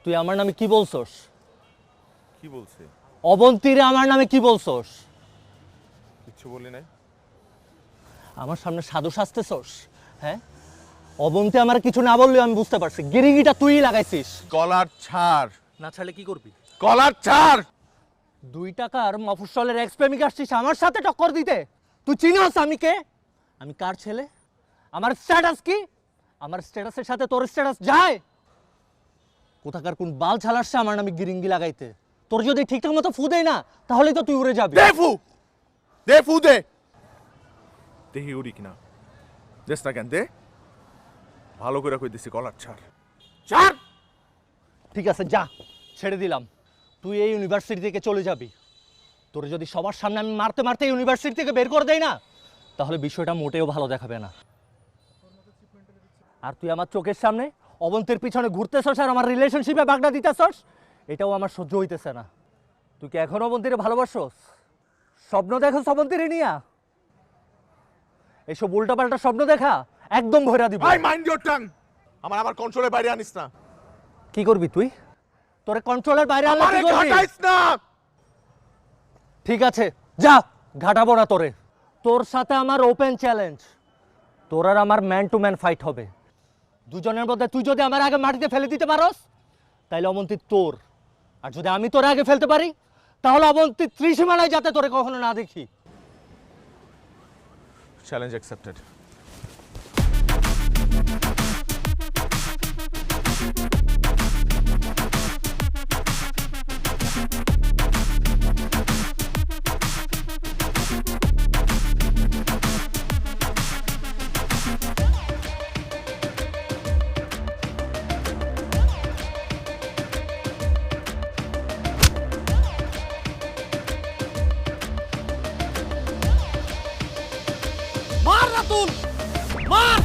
তুই আমার নামে কি বলছস? কি বলছে? অবন্তীরে আমার নামে কি বলছস? কিচ্ছু বলি নাই। আমার সামনে সাধু সাজতেছস? হ্যাঁ, অবন্তী আমার কিছু না বললেও আমি বুঝতে পারছি গিরিগিটা তুই লাগাইছিস। কলার ছাড়, না ছাড়লে কি করবি? কলার ছাড়। 2 টাকার মফস্বলের এক্স প্রেমিক আসছিস আমার সাথে টক্কর দিতে। তুই চিনিস আমি কে? আমি কার ছেলে? আমার স্ট্যাটাস কি? আমার স্ট্যাটাসের সাথে তোর স্ট্যাটাস যায়? কোথাকার কোন বাল ছালাসছে আমার নামে গিরিঙ্গি লাগাইতে? তোর যদি ঠিকঠাক মতো ফু দেয় না তাহলেই তো তুই উড়ে যাবি। দে ফু, দে ফু দে। দেখি উড়ি কিনা। দেশ না কেন, দে। ভালো করে কই দিছি, কলার ছাড়। ছাড়। ঠিক আছে, যা, ছেড়ে দিলাম। তুই এই ইউনিভার্সিটি থেকে চলে যাবি। তোর যদি সবার সামনে আমি মারতে মারতে ইউনিভার্সিটি থেকে বের করে দেই না, তাহলে বিষয়টা মোটেও ভালো দেখাবে না। আর তুই আমার চোখের সামনে অবন্তের পিছনে ঘুরতেছস আর আমার রিলেশনশিপে বাগড়া দিতেছস, এটাও আমার সহ্য হইতেছে না। তুই কি এখনো অবন্তীরে ভালোবাসোস? স্বপ্ন দেখোস অবন্তীরে নিয়া? এসব উল্টাপাল্টা স্বপ্ন দেখা একদম ভরা দিব। I mind your tongue. আমার কন্ট্রোলের বাইরে আনিস না। কি করবি তুই? তোরে কন্ট্রোলের বাইরে আনলে আমারে কি করবি? ঘাটাইস না। ঠিক আছে, যা, ঘাটাবো না তোরে। তোর সাথে আমার ওপেন চ্যালেঞ্জ। তোর আর আমার ম্যান টু ম্যান ফাইট হবে। দুজনের মধ্যে তুই যদি আমার আগে মাটিতে ফেলে দিতে পারস তাহলে অবন্তী তোর, আর যদি আমি তোর আগে ফেলতে পারি তাহলে অবন্তী ত্রিসীমানায় যাতে তোরে কখনো না দেখি। Challenge accepted. মার রাতুল, মার!